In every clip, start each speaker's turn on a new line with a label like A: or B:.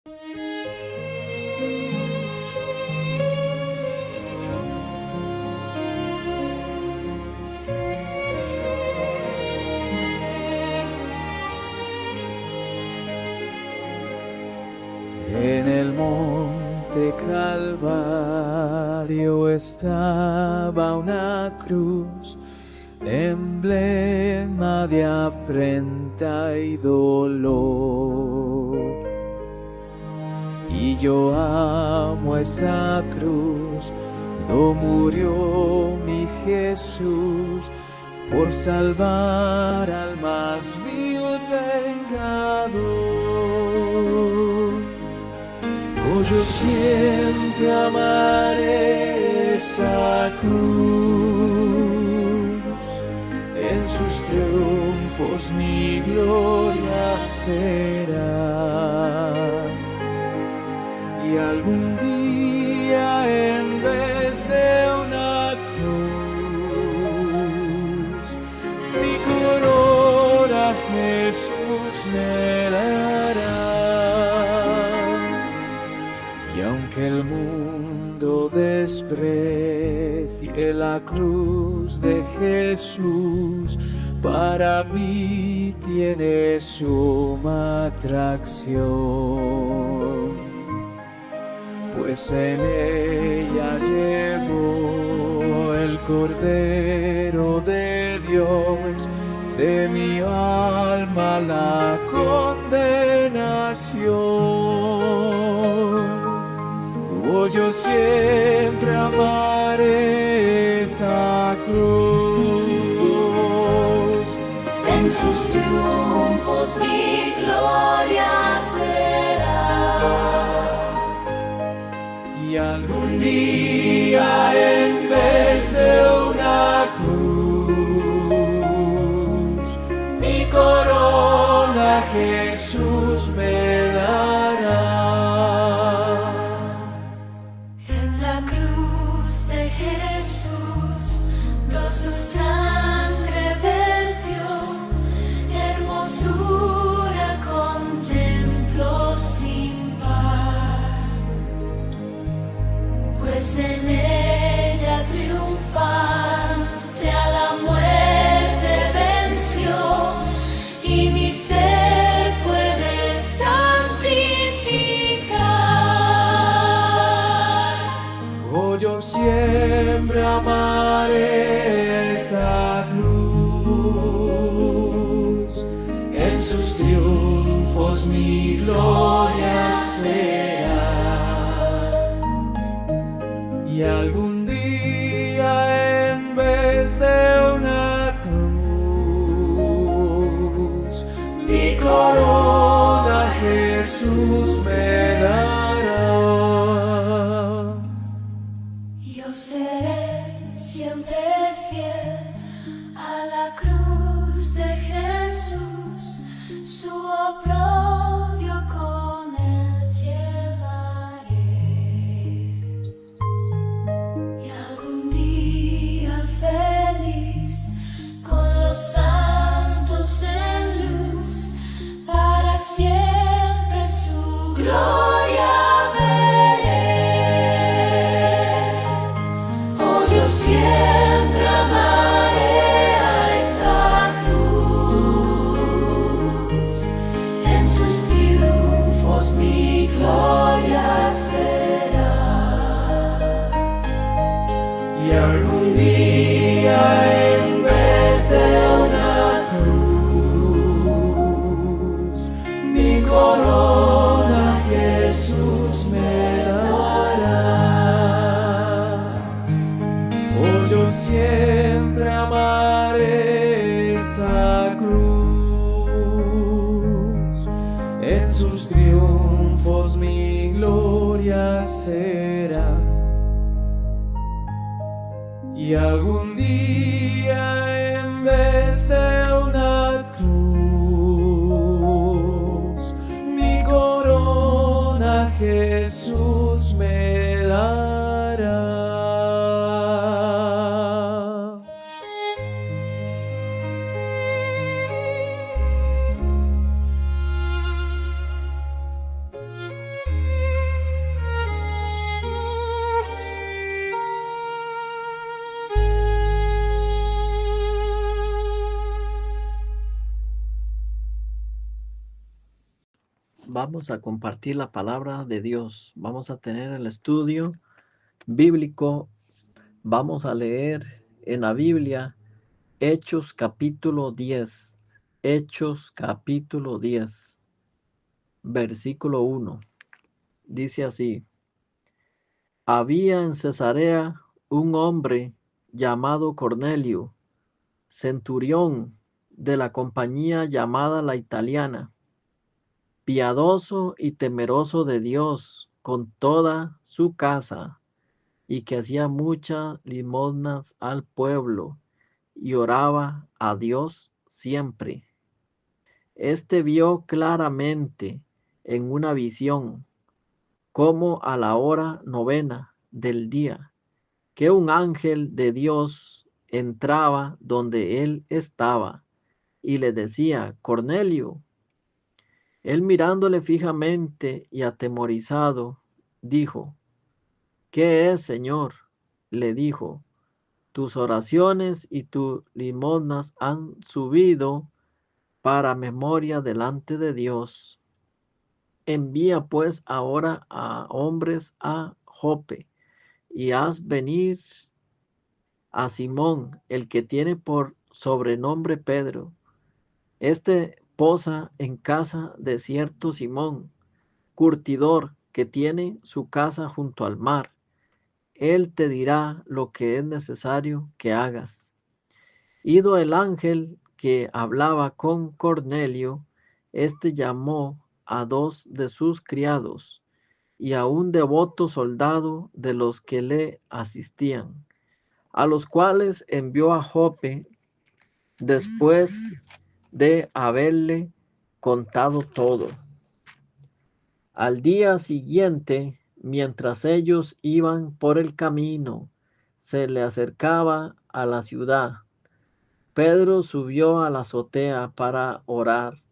A: En el monte Calvario estaba una cruz, emblema de afrenta y dolor. Y yo amo esa cruz, do murió mi Jesús, por salvar al más vil pecador. Yo siempre amaré esa cruz, en sus triunfos mi gloria será. Y algún día en vez de una cruz, mi corona Jesús me dará. Y aunque el mundo desprecie la cruz de Jesús, para mí tiene suma atracción, pues en ella llevó el Cordero de Dios de mi alma la condenación. Yo siempre amaré esa cruz,
B: en sus triunfos mi gloria será.
A: Y algún día en vez de una cruz, mi corona Jesús me dará.
B: Su sangre vertió, hermosura contemplo sin par, pues en ella triunfante a la muerte venció, y mi ser puede santificar.
A: Yo siempre amaré esa cruz, en sus triunfos mi gloria será. Y algún día en vez de una cruz, mi corona Jesús me dará.
B: Yo seré siempre fiel a la cruz de Jesús, su oprobio con él llevaré. Y algún día feliz, con los santos en luz, para siempre su gloria siempre amaré a esa cruz, en sus triunfos mi gloria será.
A: Y algún día en vez de una cruz, mi corona Jesús me dará. Yo siempre amaré esa cruz, en sus triunfos mi gloria será. Y algún día en vez de una cruz, mi corona Jesús me dará.
C: vamos a compartir la palabra de Dios. Vamos a tener el estudio bíblico. Vamos a leer en la Biblia Hechos capítulo 10. Hechos capítulo 10, versículo 1. Dice así: había en Cesarea un hombre llamado Cornelio, centurión de la compañía llamada la Italiana, piadoso y temeroso de Dios con toda su casa, y que hacía muchas limosnas al pueblo y oraba a Dios siempre. Este vio claramente en una visión, como a la hora novena del día, que un ángel de Dios entraba donde él estaba y le decía: Cornelio. Él, mirándole fijamente y atemorizado, dijo: ¿qué es, Señor? Le dijo: tus oraciones y tus limosnas han subido para memoria delante de Dios. Envía pues ahora a hombres a Jope y haz venir a Simón, el que tiene por sobrenombre Pedro. Este posa en casa de cierto Simón, curtidor, que tiene su casa junto al mar. Él te dirá lo que es necesario que hagas. Ido el ángel que hablaba con Cornelio, éste llamó a dos de sus criados y a un devoto soldado de los que le asistían, a los cuales envió a Jope después de haberle contado todo. Al día siguiente, mientras ellos iban por el camino, se le acercaba a la ciudad. Pedro subió a la azotea para orar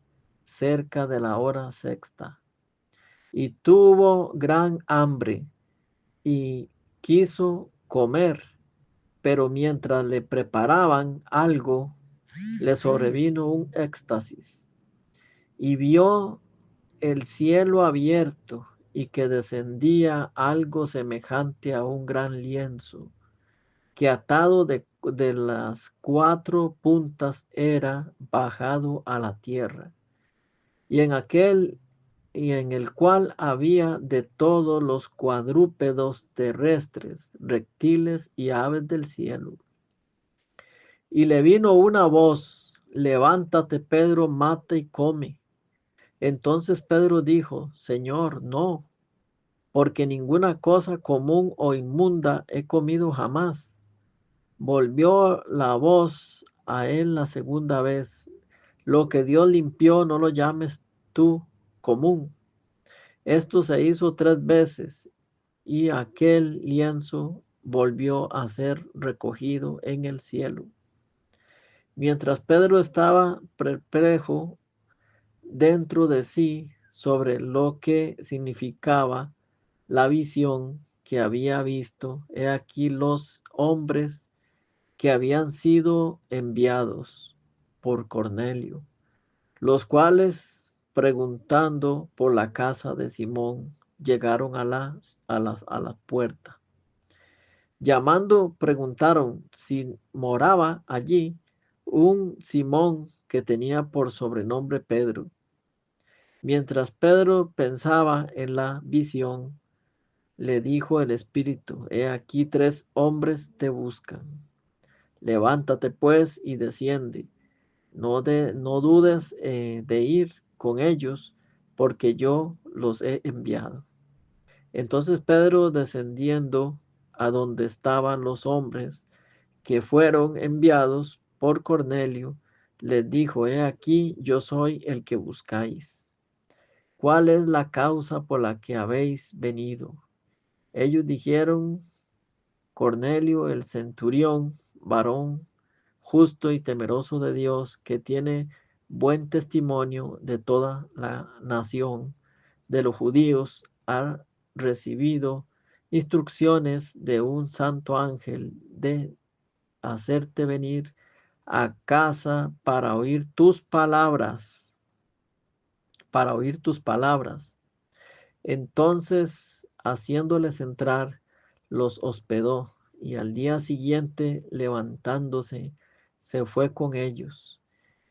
C: cerca de la hora sexta, y tuvo gran hambre y quiso comer, pero mientras le preparaban algo, le sobrevino un éxtasis y vio el cielo abierto y que descendía algo semejante a un gran lienzo, que atado de las cuatro puntas era bajado a la tierra, y en el cual había de todos los cuadrúpedos terrestres, reptiles y aves del cielo. Y le vino una voz: levántate, Pedro, mata y come. Entonces Pedro dijo: Señor, no, porque ninguna cosa común o inmunda he comido jamás. Volvió la voz a él la segunda vez: lo que Dios limpió, no lo llames tú común. Esto se hizo 3 veces, y aquel lienzo volvió a ser recogido en el cielo. Mientras Pedro estaba perplejo dentro de sí sobre lo que significaba la visión que había visto, he aquí los hombres que habían sido enviados por Cornelio, los cuales, preguntando por la casa de Simón, llegaron a la puerta. Llamando, preguntaron si moraba allí un Simón que tenía por sobrenombre Pedro. Mientras Pedro pensaba en la visión, le dijo el Espíritu: he aquí 3 hombres te buscan. Levántate pues y desciende. No dudes de ir con ellos, porque yo los he enviado. Entonces Pedro, descendiendo a donde estaban los hombres que fueron enviados por Cornelio, les dijo: he aquí, yo soy el que buscáis. ¿Cuál es la causa por la que habéis venido? Ellos dijeron: Cornelio, el centurión, varón justo y temeroso de Dios, que tiene buen testimonio de toda la nación de los judíos, ha recibido instrucciones de un santo ángel de hacerte venir a casa para oír tus palabras. para oír tus palabras. Entonces, haciéndoles entrar, los hospedó, y al día siguiente, levantándose, se fue con ellos,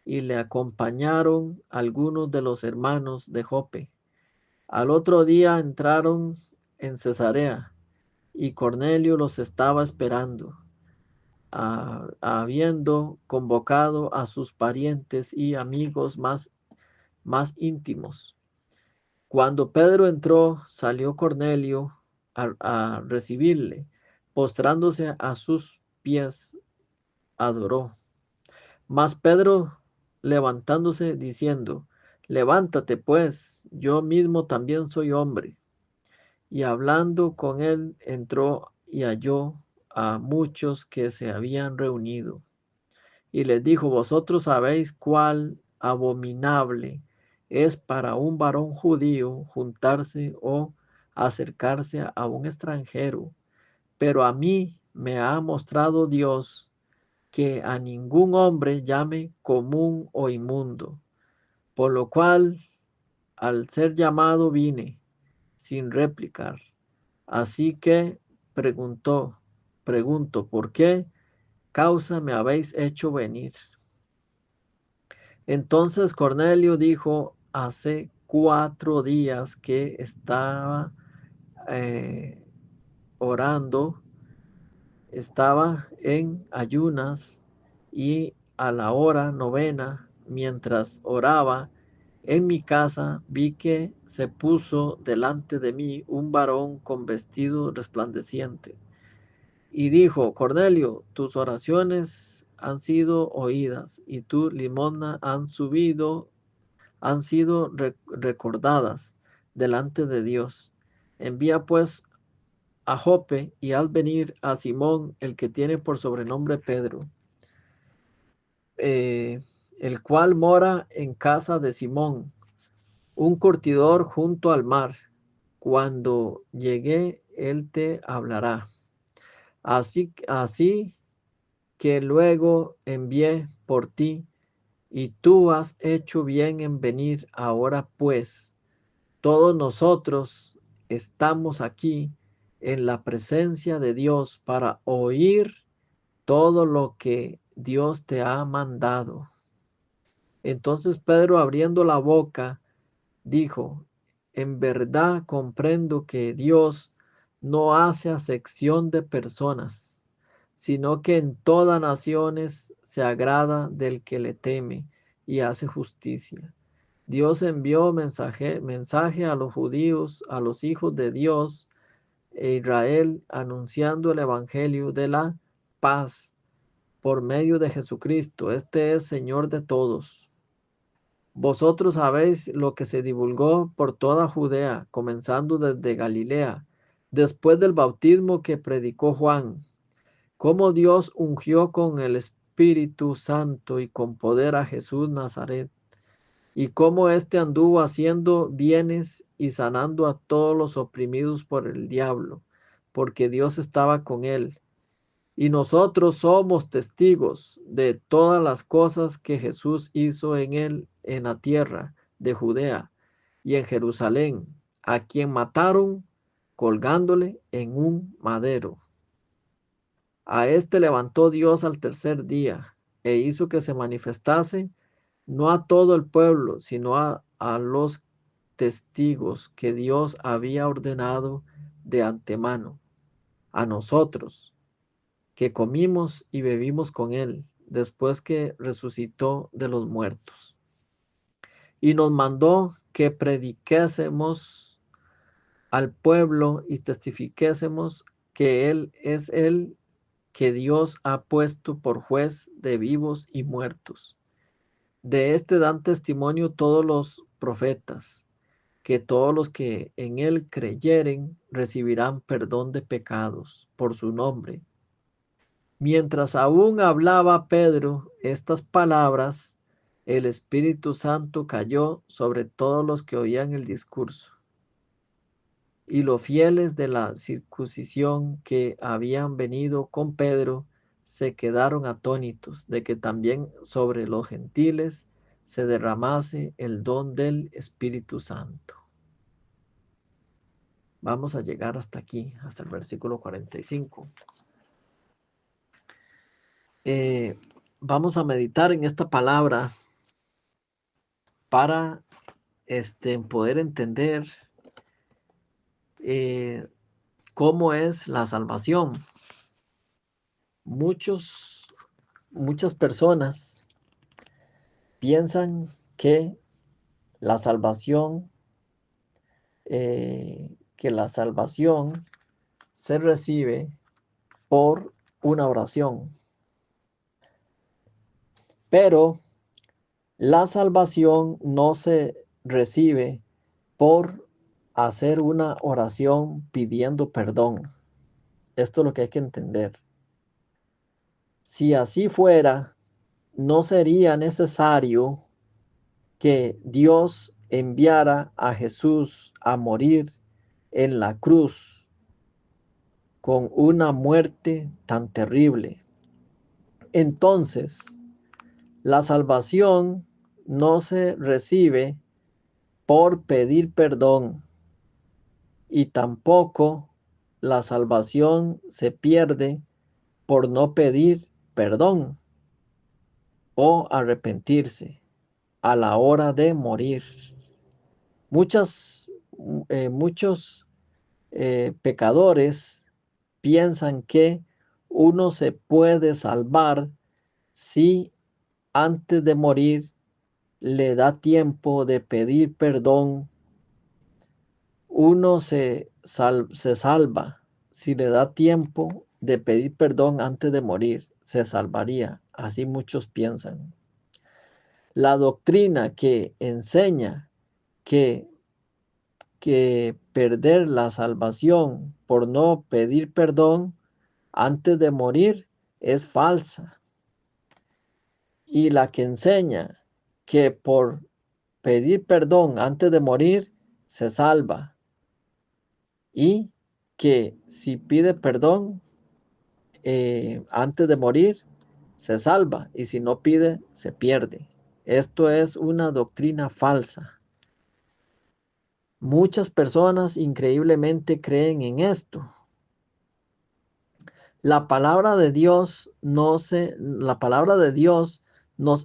C: y le acompañaron algunos de los hermanos de Jope. Al otro día entraron en Cesarea, y Cornelio los estaba esperando, habiendo convocado a sus parientes y amigos más íntimos. Cuando Pedro entró, salió Cornelio a recibirle, postrándose a sus pies, adoró. Mas Pedro, levantándose, diciendo, levántate pues, yo mismo también soy hombre. Y hablando con él, entró y halló a muchos que se habían reunido. Y les dijo, vosotros sabéis cuál abominable es para un varón judío juntarse o acercarse a un extranjero, pero a mí me ha mostrado Dios que a ningún hombre llame común o inmundo, por lo cual al ser llamado vine sin replicar. Así que pregunto, ¿por qué causa me habéis hecho venir? Entonces Cornelio dijo, hace 4 días que estaba orando, estaba en ayunas y a la hora novena, mientras oraba en mi casa, vi que se puso delante de mí un varón con vestido resplandeciente y dijo, Cornelio, tus oraciones han sido oídas y tu limosna han sido recordadas delante de Dios. Envía pues a Jope y haz venir a Simón, el que tiene por sobrenombre Pedro, el cual mora en casa de Simón, un curtidor junto al mar. Cuando llegue, él te hablará. Así que luego envié por ti, y tú has hecho bien en venir. Ahora pues, todos nosotros estamos aquí en la presencia de Dios para oír todo lo que Dios te ha mandado. Entonces Pedro, abriendo la boca, dijo, en verdad comprendo que Dios no hace acepción de personas, sino que en todas naciones se agrada del que le teme y hace justicia. Dios envió mensaje a los judíos, a los hijos de Dios e Israel, anunciando el evangelio de la paz por medio de Jesucristo. Este es Señor de todos. Vosotros sabéis lo que se divulgó por toda Judea, comenzando desde Galilea, después del bautismo que predicó Juan, cómo Dios ungió con el Espíritu Santo y con poder a Jesús Nazaret, y cómo éste anduvo haciendo bienes y sanando a todos los oprimidos por el diablo, porque Dios estaba con él. Y nosotros somos testigos de todas las cosas que Jesús hizo en la tierra de Judea y en Jerusalén, a quien mataron colgándole en un madero. A este levantó Dios al tercer día e hizo que se manifestase no a todo el pueblo, sino a los testigos que Dios había ordenado de antemano, a nosotros, que comimos y bebimos con él después que resucitó de los muertos. Y nos mandó que prediquésemos al pueblo y testifiquésemos que él es el que Dios ha puesto por juez de vivos y muertos. De este dan testimonio todos los profetas, que todos los que en él creyeren recibirán perdón de pecados por su nombre. Mientras aún hablaba Pedro estas palabras, el Espíritu Santo cayó sobre todos los que oían el discurso. Y los fieles de la circuncisión que habían venido con Pedro se quedaron atónitos de que también sobre los gentiles se derramase el don del Espíritu Santo. Vamos a llegar hasta aquí, hasta el versículo 45. Vamos a meditar en esta palabra para poder entender cómo es la salvación. Muchas personas piensan que la salvación se recibe por una oración. Pero la salvación no se recibe por hacer una oración pidiendo perdón. Esto es lo que hay que entender. Si así fuera, no sería necesario que Dios enviara a Jesús a morir en la cruz con una muerte tan terrible. Entonces, la salvación no se recibe por pedir perdón y tampoco la salvación se pierde por no pedir perdón o arrepentirse a la hora de morir. Muchos pecadores piensan que uno se puede salvar si antes de morir le da tiempo de pedir perdón. Uno se salva si le da tiempo de pedir perdón antes de morir, se salvaría. Así muchos piensan. La doctrina que enseña que perder la salvación por no pedir perdón antes de morir es falsa. Y la que enseña que por pedir perdón antes de morir se salva. Y que si pide perdón antes de morir, se salva. Y si no pide, se pierde. Esto es una doctrina falsa. Muchas personas increíblemente creen en esto. La palabra de Dios nos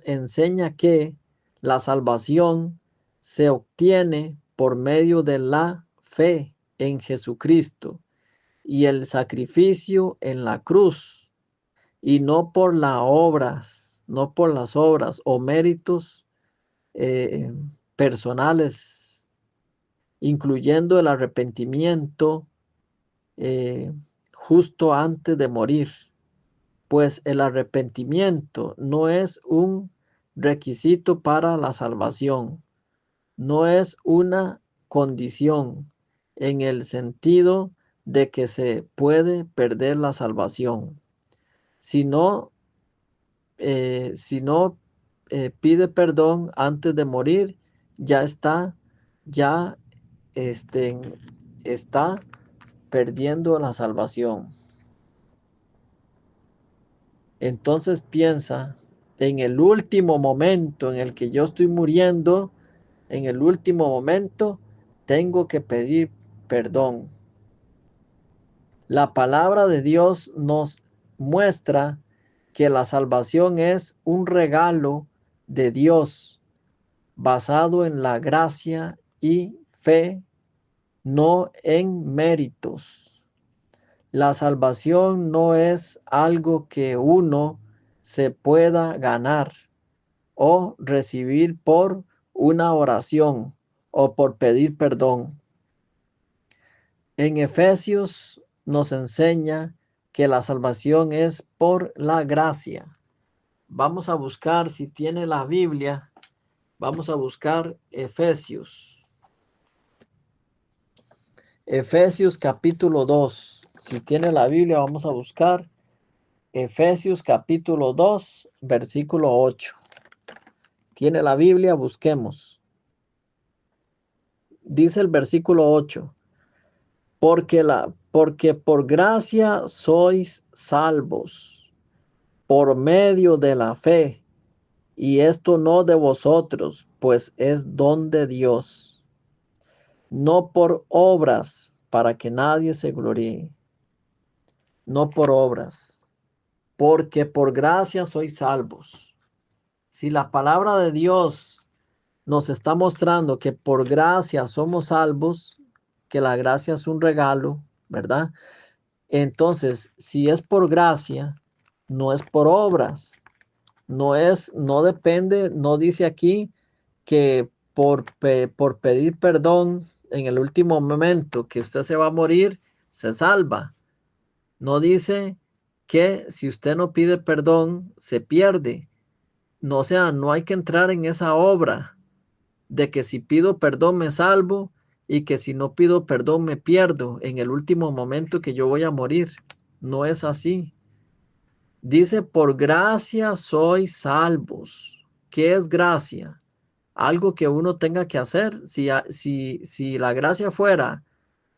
C: enseña que la salvación se obtiene por medio de la fe en Jesucristo y el sacrificio en la cruz, y no por las obras o méritos personales, incluyendo el arrepentimiento justo antes de morir, pues el arrepentimiento no es un requisito para la salvación, no es una condición en el sentido de que se puede perder la salvación. Si no pide perdón antes de morir, ya está perdiendo la salvación. Entonces piensa en el último momento en el que yo estoy muriendo, en el último momento tengo que pedir perdón. La palabra de Dios nos muestra que la salvación es un regalo de Dios basado en la gracia y fe, no en méritos. La salvación no es algo que uno se pueda ganar o recibir por una oración o por pedir perdón. En Efesios nos enseña que la salvación es por la gracia. Vamos a buscar, si tiene la Biblia, vamos a buscar Efesios. Efesios capítulo 2. Si tiene la Biblia, vamos a buscar Efesios capítulo 2, versículo 8. ¿Tiene la Biblia? Busquemos. Dice el versículo 8. Porque por gracia sois salvos, por medio de la fe. y esto no de vosotros, pues es don de Dios, no por obras, para que nadie se gloríe, no por obras, porque por gracia sois salvos. Si la palabra de Dios nos está mostrando que por gracia somos salvos, que la gracia es un regalo, ¿verdad? Entonces, si es por gracia, no es por obras, no depende, no dice aquí que por pedir perdón en el último momento que usted se va a morir, se salva. No dice que si usted no pide perdón, se pierde. No, o sea, no hay que entrar en esa obra de que si pido perdón me salvo y que si no pido perdón me pierdo en el último momento que yo voy a morir. No es así. Dice, por gracia sois salvos. ¿Qué es gracia? Algo que uno tenga que hacer. Si la gracia fuera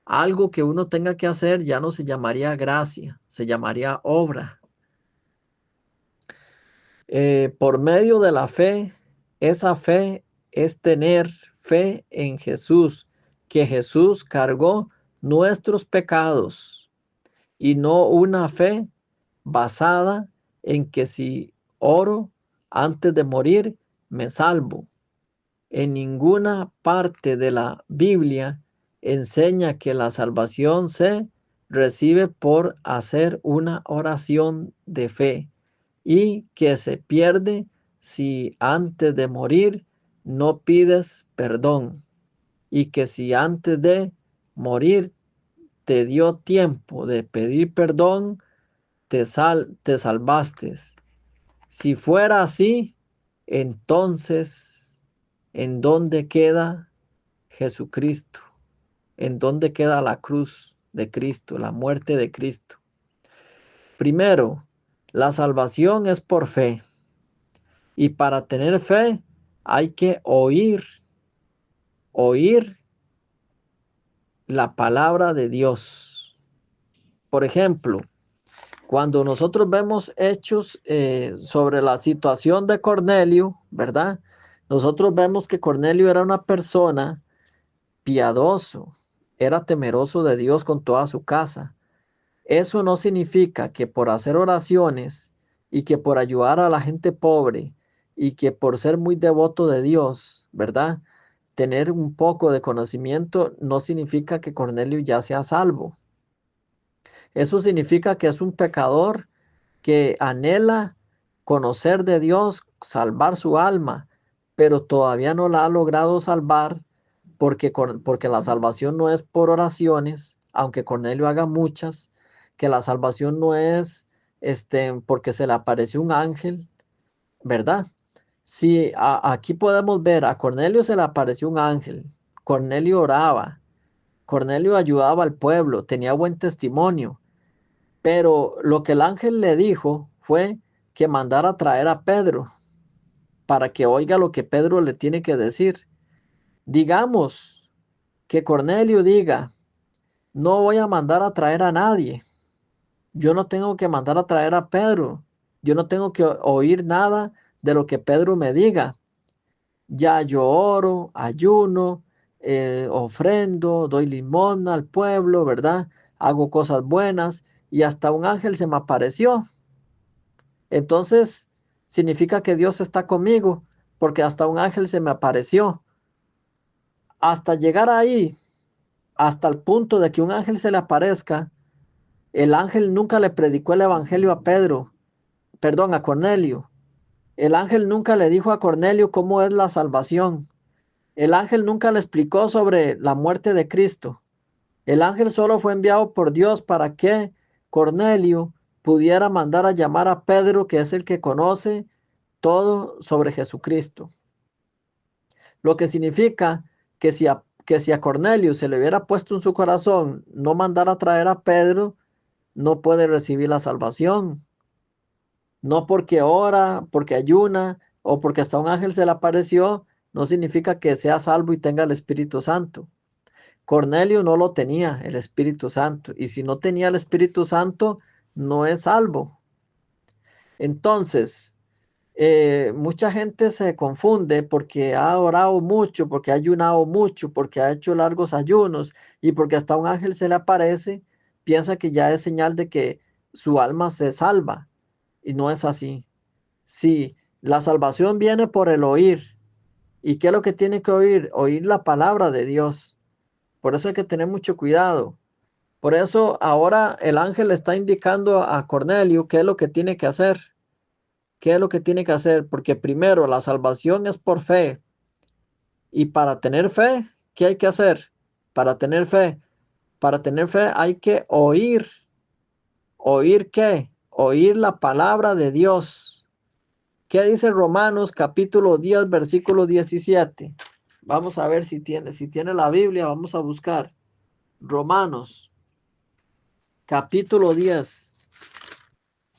C: algo que uno tenga que hacer, ya no se llamaría gracia, se llamaría obra. Por medio de la fe, esa fe es tener fe en Jesús, que Jesús cargó nuestros pecados y no una fe basada en que si oro antes de morir, me salvo. En ninguna parte de la Biblia enseña que la salvación se recibe por hacer una oración de fe y que se pierde si antes de morir no pides perdón y que si antes de morir te dio tiempo de pedir perdón, te salvaste. Si fuera así, entonces, ¿en dónde queda Jesucristo? ¿En dónde queda la cruz de Cristo, la muerte de Cristo? Primero, la salvación es por fe. Y para tener fe hay que oír la palabra de Dios. Por ejemplo, cuando nosotros vemos hechos sobre la situación de Cornelio, ¿verdad? Nosotros vemos que Cornelio era una persona piadoso, era temeroso de Dios con toda su casa. Eso no significa que por hacer oraciones y que por ayudar a la gente pobre y que por ser muy devoto de Dios, ¿verdad? Tener un poco de conocimiento no significa que Cornelio ya sea salvo. Eso significa que es un pecador que anhela conocer de Dios, salvar su alma, pero todavía no la ha logrado salvar porque la salvación no es por oraciones, aunque Cornelio haga muchas, que la salvación no es porque se le apareció un ángel, ¿verdad? Si aquí podemos ver, a Cornelio se le apareció un ángel, Cornelio oraba, Cornelio ayudaba al pueblo, tenía buen testimonio, pero lo que el ángel le dijo fue que mandara a traer a Pedro para que oiga lo que Pedro le tiene que decir. Digamos que Cornelio diga, no voy a mandar a traer a nadie. Yo no tengo que mandar a traer a Pedro. Yo no tengo que oír nada de lo que Pedro me diga. Ya yo oro, ayuno, ofrendo, doy limosna al pueblo, ¿verdad? Hago cosas buenas y hasta un ángel se me apareció. Entonces, significa que Dios está conmigo, porque hasta un ángel se me apareció. Hasta llegar ahí, hasta el punto de que un ángel se le aparezca, el ángel nunca le predicó el evangelio a a Cornelio. El ángel nunca le dijo a Cornelio cómo es la salvación. El ángel nunca le explicó sobre la muerte de Cristo. El ángel solo fue enviado por Dios para que Cornelio pudiera mandar a llamar a Pedro, que es el que conoce todo sobre Jesucristo. Lo que significa que si a Cornelio se le hubiera puesto en su corazón no mandar a traer a Pedro, no puede recibir la salvación. No porque ora, porque ayuna o porque hasta un ángel se le apareció, no significa que sea salvo y tenga el Espíritu Santo. Cornelio no lo tenía, el Espíritu Santo, y si no tenía el Espíritu Santo, no es salvo. Entonces, mucha gente se confunde porque ha orado mucho, porque ha ayunado mucho, porque ha hecho largos ayunos y porque hasta un ángel se le aparece, piensa que ya es señal de que su alma se salva y no es así. Sí, la salvación viene por el oír. ¿Y qué es lo que tiene que oír? Oír la palabra de Dios. Por eso hay que tener mucho cuidado. Por eso ahora el ángel le está indicando a Cornelio qué es lo que tiene que hacer. ¿Qué es lo que tiene que hacer? Porque primero la salvación es por fe. Y para tener fe, ¿qué hay que hacer? Para tener fe hay que oír. ¿Oír qué? Oír la palabra de Dios. ¿Qué dice Romanos capítulo 10, versículo 17? Vamos a ver si tiene la Biblia, vamos a buscar. Romanos capítulo 10.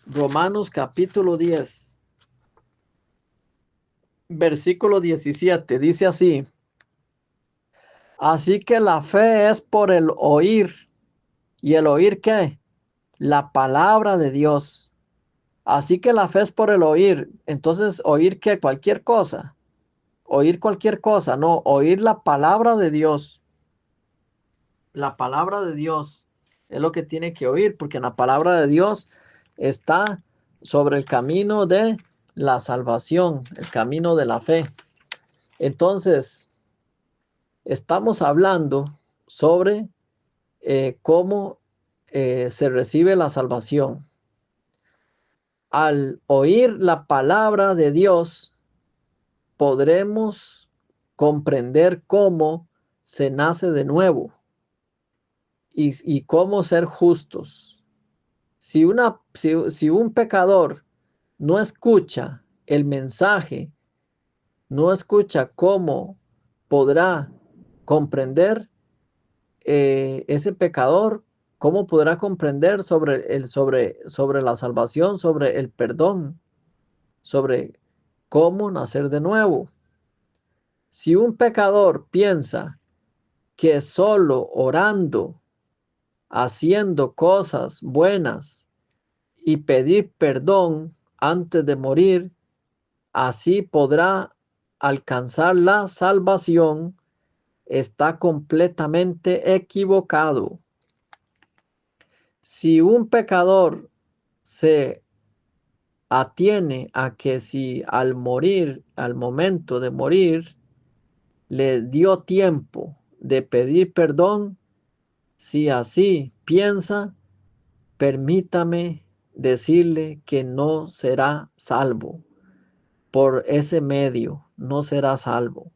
C: Romanos capítulo 10, versículo 17. Dice así. Así que la fe es por el oír. ¿Y el oír qué? La palabra de Dios. Así que la fe es por el oír. Entonces, ¿oír qué? Cualquier cosa. Oír cualquier cosa. No, oír la palabra de Dios. La palabra de Dios es lo que tiene que oír, porque en la palabra de Dios está sobre el camino de la salvación, el camino de la fe. Entonces, estamos hablando sobre cómo se recibe la salvación. Al oír la palabra de Dios, podremos comprender cómo se nace de nuevo y cómo ser justos. Si un pecador no escucha el mensaje, no escucha cómo podrá comprender ese pecador, cómo podrá comprender sobre la salvación, sobre el perdón, sobre cómo nacer de nuevo. Si un pecador piensa que solo orando, haciendo cosas buenas y pedir perdón antes de morir, así podrá alcanzar la salvación, está completamente equivocado. Si un pecador se atiene a que si al morir, al momento de morir, le dio tiempo de pedir perdón, si así piensa, permítame decirle que no será salvo. Por ese medio no será salvo.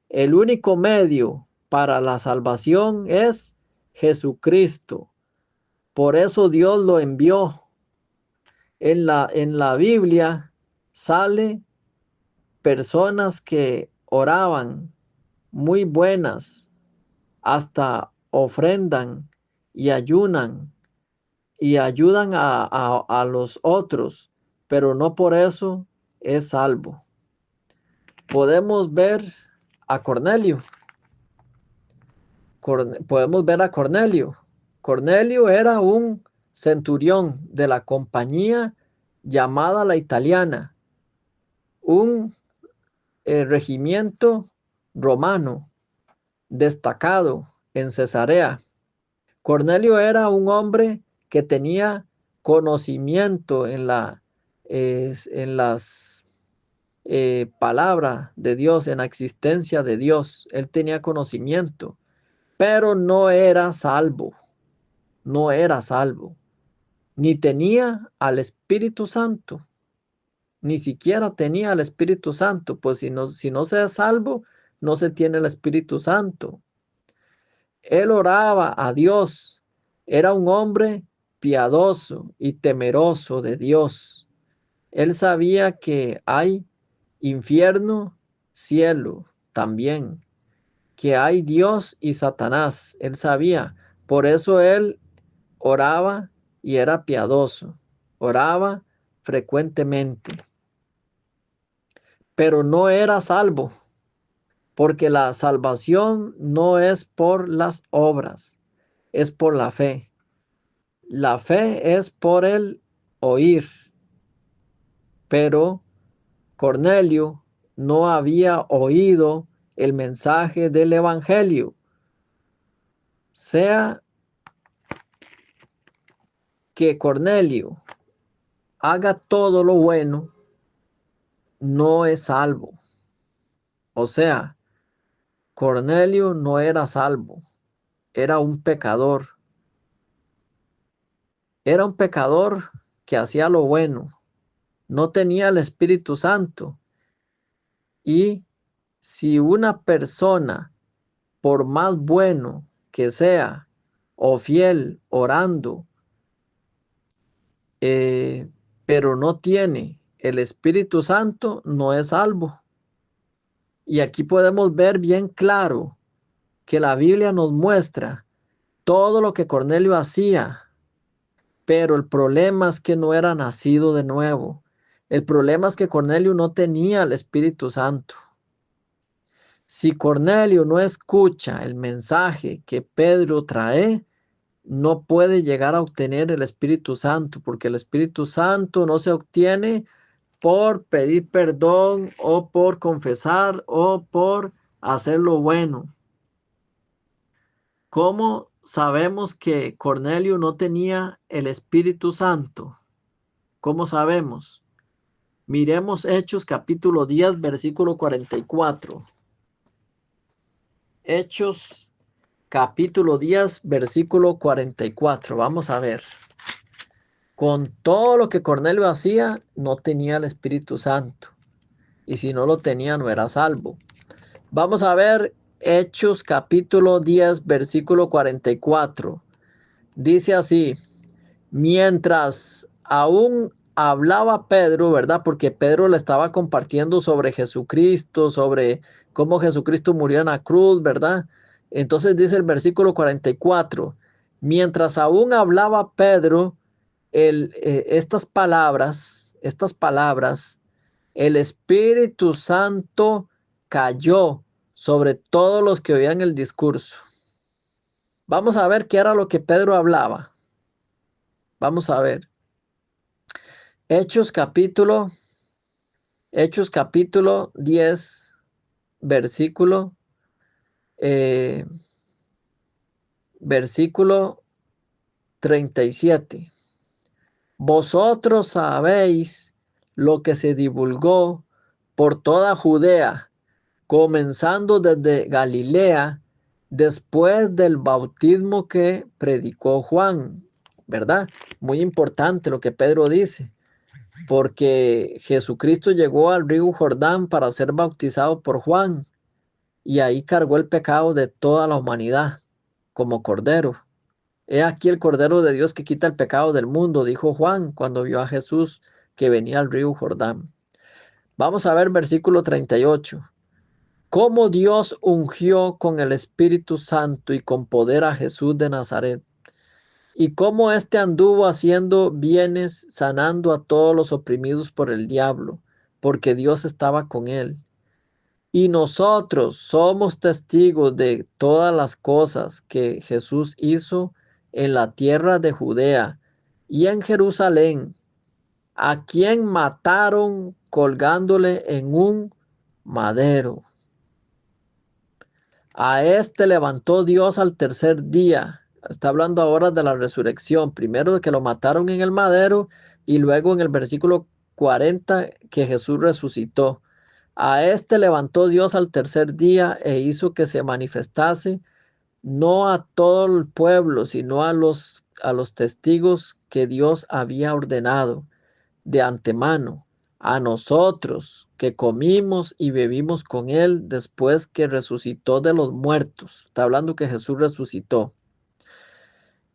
C: El único medio para la salvación es Jesucristo. Por eso Dios lo envió. En la Biblia sale personas que oraban muy buenas, hasta ofrendan y ayunan y ayudan a los otros, pero no por eso es salvo. Podemos ver a Cornelio. Podemos ver a Cornelio. Cornelio era un centurión de la compañía llamada la Italiana, un regimiento romano destacado en Cesarea. Cornelio era un hombre que tenía conocimiento en las palabras de Dios, en la existencia de Dios. Él tenía conocimiento, pero no era salvo, no era salvo, ni tenía al Espíritu Santo, ni siquiera tenía al Espíritu Santo, pues si no se es salvo, no se tiene el Espíritu Santo. Él oraba a Dios, era un hombre piadoso y temeroso de Dios. Él sabía que hay infierno, cielo también, que hay Dios y Satanás. Él sabía, por eso él oraba y era piadoso, oraba frecuentemente, pero no era salvo, porque la salvación no es por las obras, es por la fe. La fe es por el oír, pero Cornelio no había oído el mensaje del evangelio. Sea que Cornelio haga todo lo bueno, no es salvo. O sea, Cornelio no era salvo, era un pecador. Era un pecador que hacía lo bueno, no tenía el Espíritu Santo. Y si una persona, por más bueno que sea, o fiel, orando, pero no tiene el Espíritu Santo, no es salvo. Y aquí podemos ver bien claro que la Biblia nos muestra todo lo que Cornelio hacía, pero el problema es que no era nacido de nuevo. El problema es que Cornelio no tenía el Espíritu Santo. Si Cornelio no escucha el mensaje que Pedro trae, no puede llegar a obtener el Espíritu Santo, porque el Espíritu Santo no se obtiene por pedir perdón o por confesar o por hacer lo bueno. ¿Cómo sabemos que Cornelio no tenía el Espíritu Santo? ¿Cómo sabemos? Miremos Hechos capítulo 10, versículo 44. Hechos capítulo 10, versículo 44. Vamos a ver. Con todo lo que Cornelio hacía, no tenía el Espíritu Santo. Y si no lo tenía, no era salvo. Vamos a ver Hechos capítulo 10, versículo 44. Dice así: mientras aún hablaba Pedro, ¿verdad? Porque Pedro le estaba compartiendo sobre Jesucristo, sobre cómo Jesucristo murió en la cruz, ¿verdad? Entonces dice el versículo 44, mientras aún hablaba Pedro estas palabras, el Espíritu Santo cayó sobre todos los que oían el discurso. Vamos a ver qué era lo que Pedro hablaba. Vamos a ver. Hechos capítulo 10, versículo, versículo 37. Vosotros sabéis lo que se divulgó por toda Judea, comenzando desde Galilea, después del bautismo que predicó Juan, ¿verdad? Muy importante lo que Pedro dice, porque Jesucristo llegó al río Jordán para ser bautizado por Juan, y ahí cargó el pecado de toda la humanidad como cordero. He aquí el Cordero de Dios que quita el pecado del mundo, dijo Juan cuando vio a Jesús que venía al río Jordán. Vamos a ver versículo 38. Cómo Dios ungió con el Espíritu Santo y con poder a Jesús de Nazaret, y cómo éste anduvo haciendo bienes, sanando a todos los oprimidos por el diablo, porque Dios estaba con él. Y nosotros somos testigos de todas las cosas que Jesús hizo en la tierra de Judea y en Jerusalén, a quien mataron colgándole en un madero. A este levantó Dios al tercer día. Está hablando ahora de la resurrección. Primero de que lo mataron en el madero y luego en el versículo 40 que Jesús resucitó. A este levantó Dios al tercer día e hizo que se manifestase no a todo el pueblo, sino a los testigos que Dios había ordenado de antemano, a nosotros que comimos y bebimos con él después que resucitó de los muertos. Está hablando que Jesús resucitó.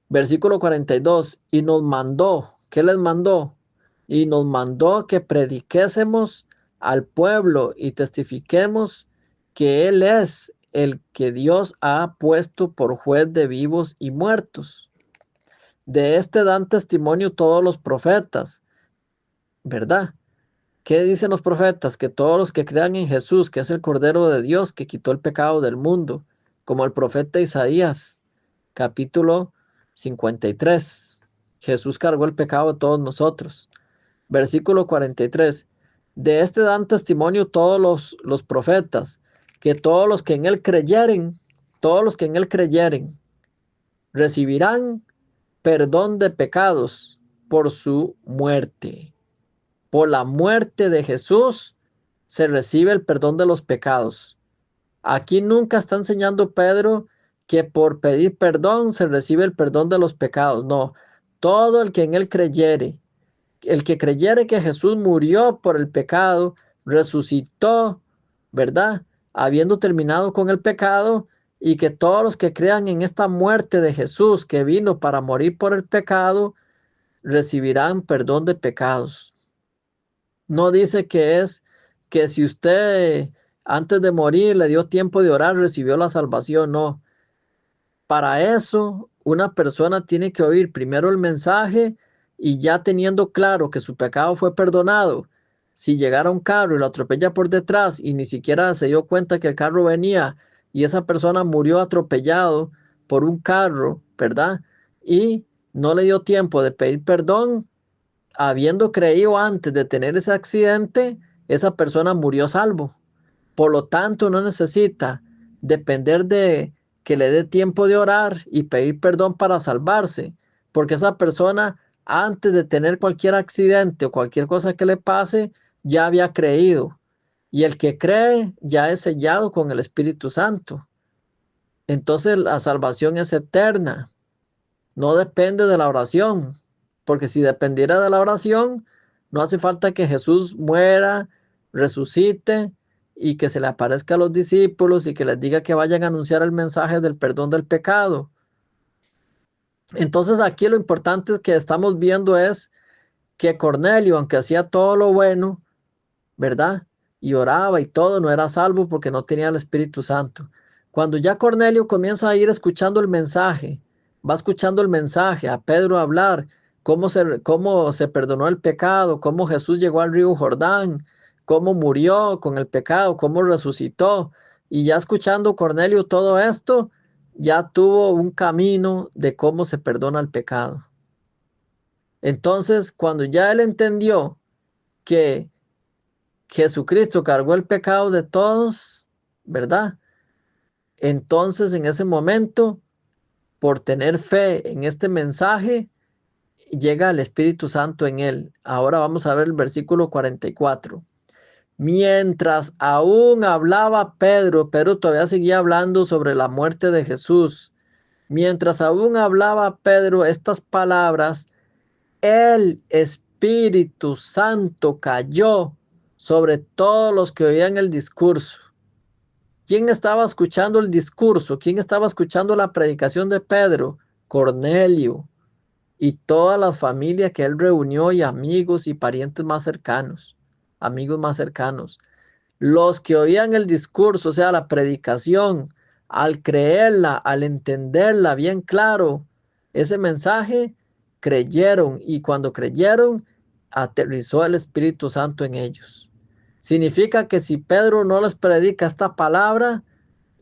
C: Versículo 42, y nos mandó, ¿qué les mandó? Y nos mandó que prediquésemos al pueblo y testifiquemos que Él es el que Dios ha puesto por juez de vivos y muertos. De este dan testimonio todos los profetas, ¿verdad? ¿Qué dicen los profetas? Que todos los que crean en Jesús, que es el Cordero de Dios, que quitó el pecado del mundo, como el profeta Isaías, capítulo 53. Jesús cargó el pecado de todos nosotros. Versículo 43. De este dan testimonio todos los profetas, que todos los que en él creyeren, todos los que en él creyeren, recibirán perdón de pecados por su muerte. Por la muerte de Jesús se recibe el perdón de los pecados. Aquí nunca está enseñando Pedro que por pedir perdón se recibe el perdón de los pecados. No, todo el que en él creyere, el que creyere que Jesús murió por el pecado, resucitó, ¿verdad? Habiendo terminado con el pecado, y que todos los que crean en esta muerte de Jesús que vino para morir por el pecado, recibirán perdón de pecados. No dice que es que si usted antes de morir le dio tiempo de orar, recibió la salvación. No. Para eso, una persona tiene que oír primero el mensaje y ya teniendo claro que su pecado fue perdonado, si llegara un carro y lo atropella por detrás y ni siquiera se dio cuenta que el carro venía y esa persona murió atropellado por un carro, ¿verdad? Y no le dio tiempo de pedir perdón, habiendo creído antes de tener ese accidente, esa persona murió salvo. Por lo tanto, no necesita depender de que le dé tiempo de orar y pedir perdón para salvarse, porque esa persona, antes de tener cualquier accidente o cualquier cosa que le pase, ya había creído. Y el que cree ya es sellado con el Espíritu Santo. Entonces la salvación es eterna. No depende de la oración, porque si dependiera de la oración, no hace falta que Jesús muera, resucite y que se le aparezca a los discípulos y que les diga que vayan a anunciar el mensaje del perdón del pecado. Entonces aquí lo importante que estamos viendo es que Cornelio, aunque hacía todo lo bueno, ¿verdad? Y oraba y todo, no era salvo porque no tenía el Espíritu Santo. Cuando ya Cornelio comienza a ir escuchando el mensaje, va escuchando el mensaje, a Pedro hablar, cómo se perdonó el pecado, cómo Jesús llegó al río Jordán, cómo murió con el pecado, cómo resucitó. Y ya escuchando Cornelio todo esto, ya tuvo un camino de cómo se perdona el pecado. Entonces, cuando ya él entendió que Jesucristo cargó el pecado de todos, ¿verdad? Entonces, en ese momento, por tener fe en este mensaje, llega el Espíritu Santo en él. Ahora vamos a ver el versículo 44. Mientras aún hablaba Pedro todavía seguía hablando sobre la muerte de Jesús. Mientras aún hablaba Pedro estas palabras, el Espíritu Santo cayó sobre todos los que oían el discurso. ¿Quién estaba escuchando el discurso? ¿Quién estaba escuchando la predicación de Pedro? Cornelio y todas las familias que él reunió y amigos y parientes más cercanos, amigos más cercanos. Los que oían el discurso, o sea, la predicación, al creerla, al entenderla bien claro, ese mensaje, creyeron y cuando creyeron, aterrizó el Espíritu Santo en ellos. Significa que si Pedro no les predica esta palabra,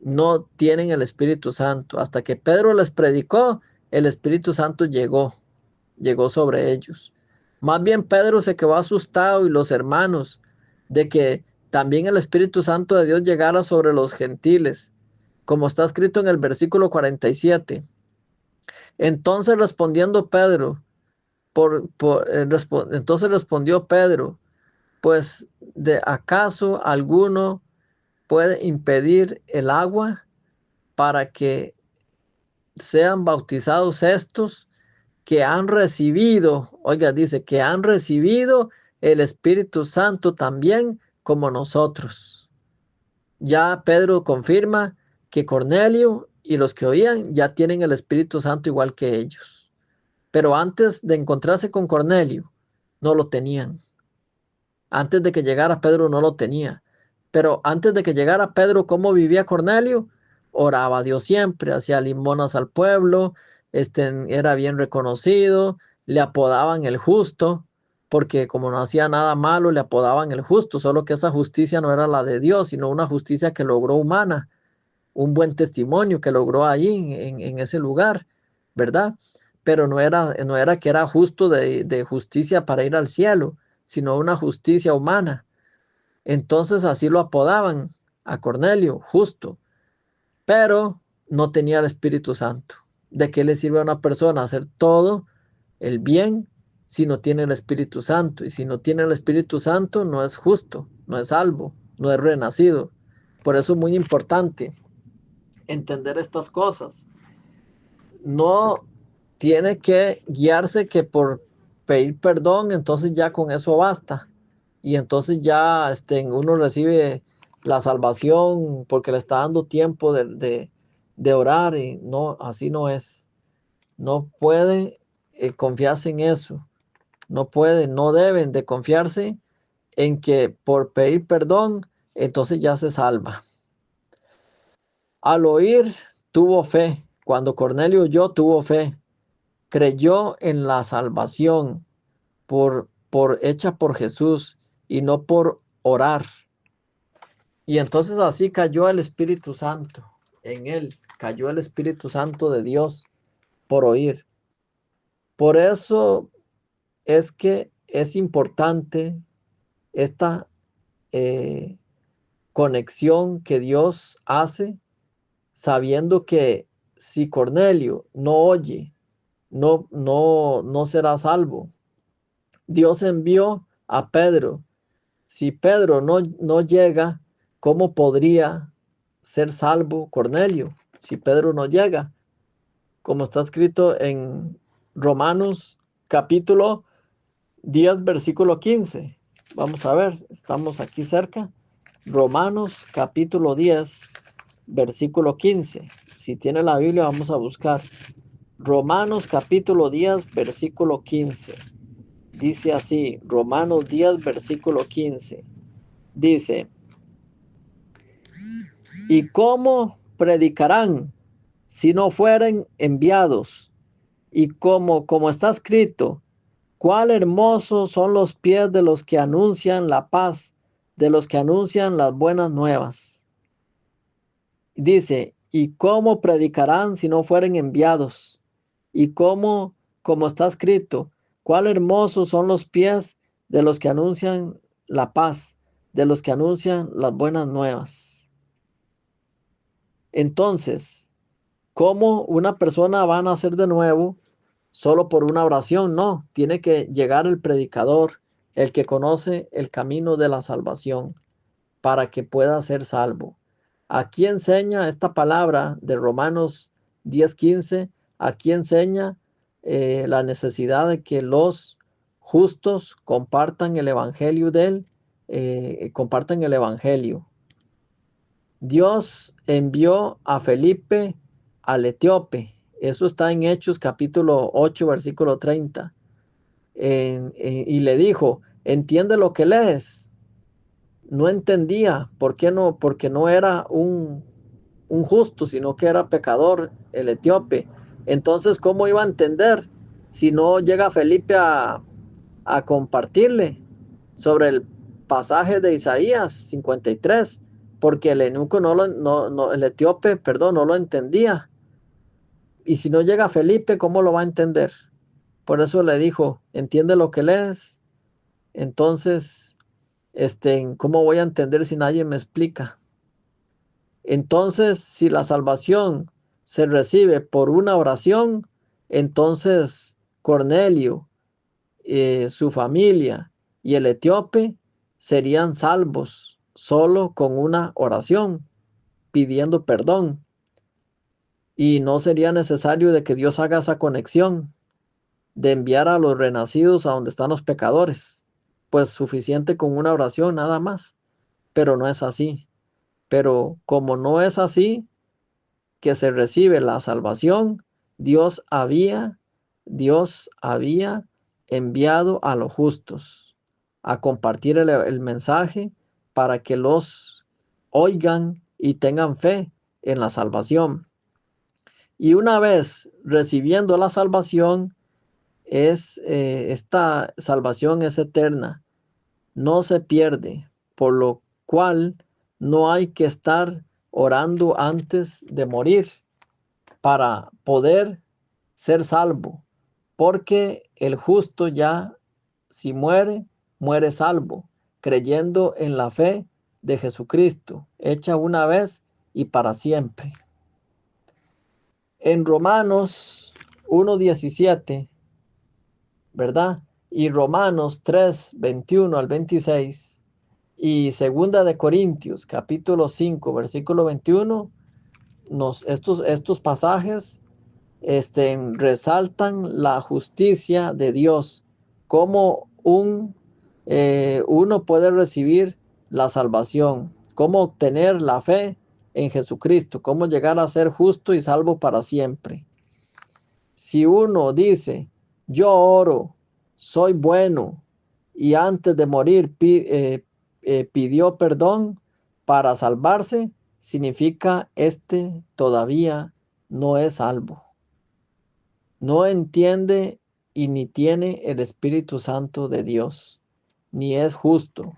C: no tienen el Espíritu Santo. Hasta que Pedro les predicó, el Espíritu Santo llegó sobre ellos. Más bien Pedro se quedó asustado y los hermanos de que también el Espíritu Santo de Dios llegara sobre los gentiles, como está escrito en el versículo 47. Entonces respondiendo Pedro, entonces respondió Pedro, pues ¿de acaso alguno puede impedir el agua para que sean bautizados estos que han recibido, oiga, dice que han recibido el Espíritu Santo también como nosotros? Ya Pedro confirma que Cornelio y los que oían ya tienen el Espíritu Santo igual que ellos. Pero antes de encontrarse con Cornelio, no lo tenían. Antes de que llegara Pedro no lo tenía. Pero antes de que llegara Pedro, ¿cómo vivía Cornelio? Oraba a Dios siempre, hacía limonas al pueblo, era bien reconocido, le apodaban el justo, porque como no hacía nada malo, le apodaban el justo, solo que esa justicia no era la de Dios, sino una justicia que logró humana, un buen testimonio que logró allí en ese lugar, ¿verdad? Pero no era que era justo de justicia para ir al cielo, sino una justicia humana. Entonces así lo apodaban a Cornelio, justo, pero no tenía el Espíritu Santo. ¿De qué le sirve a una persona hacer todo el bien si no tiene el Espíritu Santo? Y si no tiene el Espíritu Santo, no es justo, no es salvo, no es renacido. Por eso es muy importante entender estas cosas. No tiene que guiarse que por pedir perdón, entonces ya con eso basta. Y entonces ya uno recibe la salvación porque le está dando tiempo de orar, y no, así no es. No puede confiarse en eso. No puede, no deben de confiarse en que por pedir perdón, entonces ya se salva. Al oír, tuvo fe. Cuando Cornelio oyó, tuvo fe. Creyó en la salvación hecha por Jesús y no por orar. Y entonces así cayó el Espíritu Santo en él. Cayó el Espíritu Santo de Dios por oír. Por eso es que es importante esta conexión que Dios hace, sabiendo que si Cornelio no oye, no será salvo. Dios envió a Pedro. Si Pedro no llega, ¿cómo podría ser salvo Cornelio? Si Pedro no llega, como está escrito en Romanos capítulo 10, versículo 15. Vamos a ver, estamos aquí cerca. Romanos capítulo 10, versículo 15. Si tiene la Biblia, vamos a buscar. Romanos capítulo 10, versículo 15. Dice así, Romanos 10, versículo 15. Dice, ¿y cómo predicarán si no fueren enviados? Y como está escrito, cuán hermosos son los pies de los que anuncian la paz, de los que anuncian las buenas nuevas. Dice, ¿y cómo predicarán si no fueren enviados? Y como está escrito, cuán hermosos son los pies de los que anuncian la paz, de los que anuncian las buenas nuevas. Entonces, ¿cómo una persona va a nacer de nuevo solo por una oración? No, tiene que llegar el predicador, el que conoce el camino de la salvación, para que pueda ser salvo. Aquí enseña esta palabra de Romanos 10:15, aquí enseña la necesidad de que los justos compartan el evangelio compartan el evangelio. Dios envió a Felipe al etíope. Eso está en Hechos capítulo 8, versículo 30. Y le dijo, ¿entiende lo que lees? No entendía. ¿Por qué no? Porque no era un justo, sino que era pecador el etíope. Entonces, ¿cómo iba a entender si no llega Felipe a compartirle sobre el pasaje de Isaías 53? Porque el eunuco el etíope, perdón, no lo entendía. Y si no llega Felipe, ¿cómo lo va a entender? Por eso le dijo, ¿entiende lo que lees? Entonces, ¿cómo voy a entender si nadie me explica? Entonces, si la salvación se recibe por una oración, entonces Cornelio, su familia y el etíope serían salvos solo con una oración, pidiendo perdón. Y no sería necesario de que Dios haga esa conexión, de enviar a los renacidos a donde están los pecadores. Pues suficiente con una oración nada más. Pero no es así. Pero como no es así, que se recibe la salvación, Dios había enviado a los justos a compartir el mensaje para que los oigan y tengan fe en la salvación. Y una vez recibiendo la salvación, esta salvación es eterna, no se pierde, por lo cual no hay que estar orando antes de morir para poder ser salvo, porque el justo ya, si muere, muere salvo. creyendo en la fe de Jesucristo, hecha una vez y para siempre. En Romanos 1:17, ¿verdad? Y Romanos 3:21 al 26 y Segunda de Corintios, capítulo 5, versículo 21, estos pasajes resaltan la justicia de Dios, cómo uno puede recibir la salvación, cómo obtener la fe en Jesucristo, cómo llegar a ser justo y salvo para siempre. Si uno dice, yo oro, soy bueno, y antes de morir pidió perdón para salvarse, significa todavía no es salvo. No entiende y ni tiene el Espíritu Santo de Dios, ni es justo.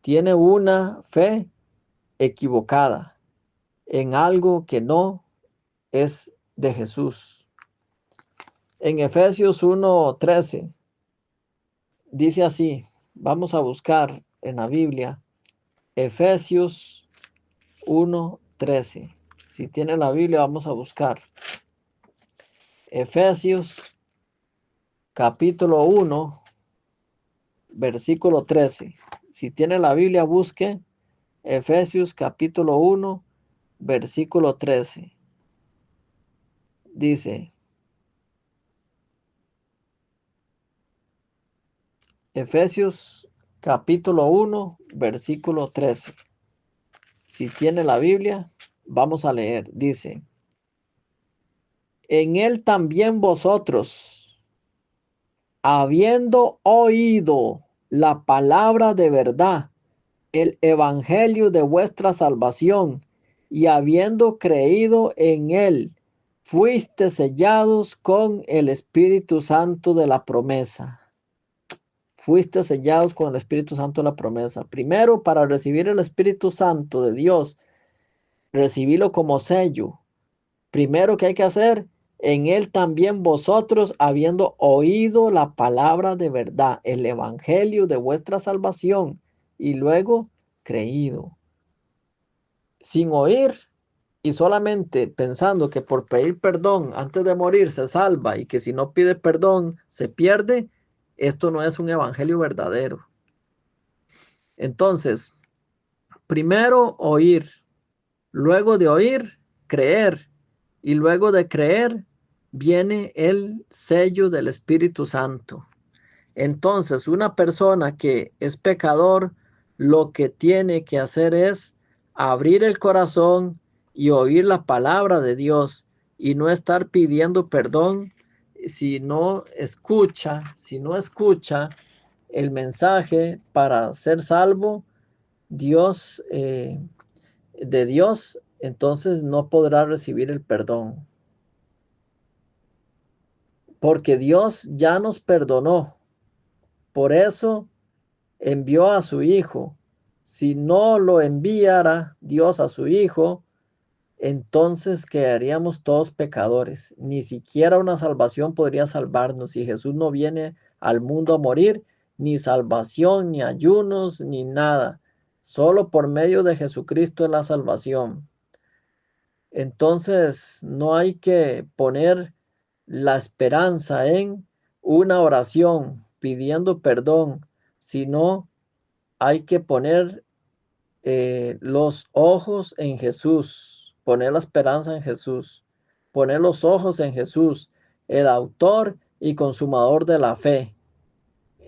C: Tiene una fe equivocada en algo que no es de Jesús. En Efesios 1:13 dice así, vamos a buscar en la Biblia, Efesios 1:13. Si tiene la Biblia, vamos a buscar. Efesios capítulo 1, versículo 13. Si tiene la Biblia, busque Efesios capítulo 1, versículo 13. Dice, Efesios capítulo 1, versículo 13. Si tiene la Biblia, vamos a leer. Dice, en él también vosotros, habiendo oído la palabra de verdad, el evangelio de vuestra salvación, y habiendo creído en él, fuiste sellados con el Espíritu Santo de la promesa. Fuiste sellados con el Espíritu Santo de la promesa. Primero, para recibir el Espíritu Santo de Dios, recibirlo como sello. Primero que hay que hacer, en él también vosotros, habiendo oído la palabra de verdad, el evangelio de vuestra salvación, y luego creído. Sin oír y solamente pensando que por pedir perdón antes de morir se salva y que si no pide perdón se pierde, esto no es un evangelio verdadero. Entonces, primero oír, luego de oír, creer, y luego de creer viene el sello del Espíritu Santo. Entonces, una persona que es pecador, lo que tiene que hacer es abrir el corazón y oír la palabra de Dios y no estar pidiendo perdón si no escucha el mensaje para ser salvo de Dios, entonces no podrá recibir el perdón. Porque Dios ya nos perdonó. Por eso envió a su Hijo. Si no lo enviara Dios a su Hijo, entonces quedaríamos todos pecadores. Ni siquiera una salvación podría salvarnos. Si Jesús no viene al mundo a morir, ni salvación, ni ayunos, ni nada. Solo por medio de Jesucristo es la salvación. Entonces no hay que poner la esperanza en una oración pidiendo perdón, sino hay que poner los ojos en Jesús, poner la esperanza en Jesús, poner los ojos en Jesús, el autor y consumador de la fe.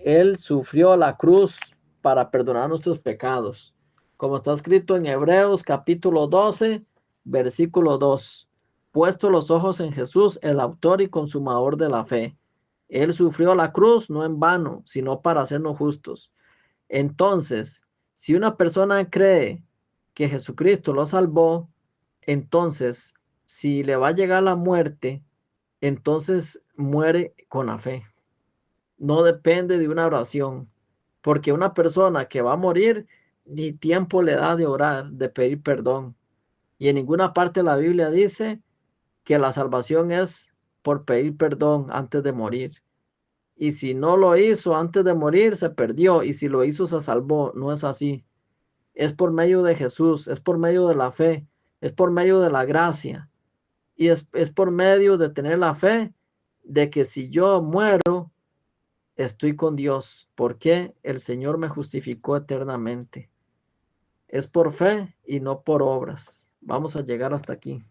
C: Él sufrió la cruz para perdonar nuestros pecados, como está escrito en Hebreos capítulo 12, versículo 2. Puesto los ojos en Jesús, el autor y consumador de la fe. Él sufrió la cruz no en vano, sino para hacernos justos. Entonces, si una persona cree que Jesucristo lo salvó, entonces, si le va a llegar la muerte, entonces muere con la fe. No depende de una oración, porque una persona que va a morir, ni tiempo le da de orar, de pedir perdón. Y en ninguna parte de la Biblia dice que la salvación es por pedir perdón antes de morir. Y si no lo hizo antes de morir, se perdió. Y si lo hizo, se salvó. No es así. Es por medio de Jesús, es por medio de la fe, es por medio de la gracia. Y es por medio de tener la fe de que si yo muero, estoy con Dios, porque el Señor me justificó eternamente. Es por fe y no por obras. Vamos a llegar hasta aquí.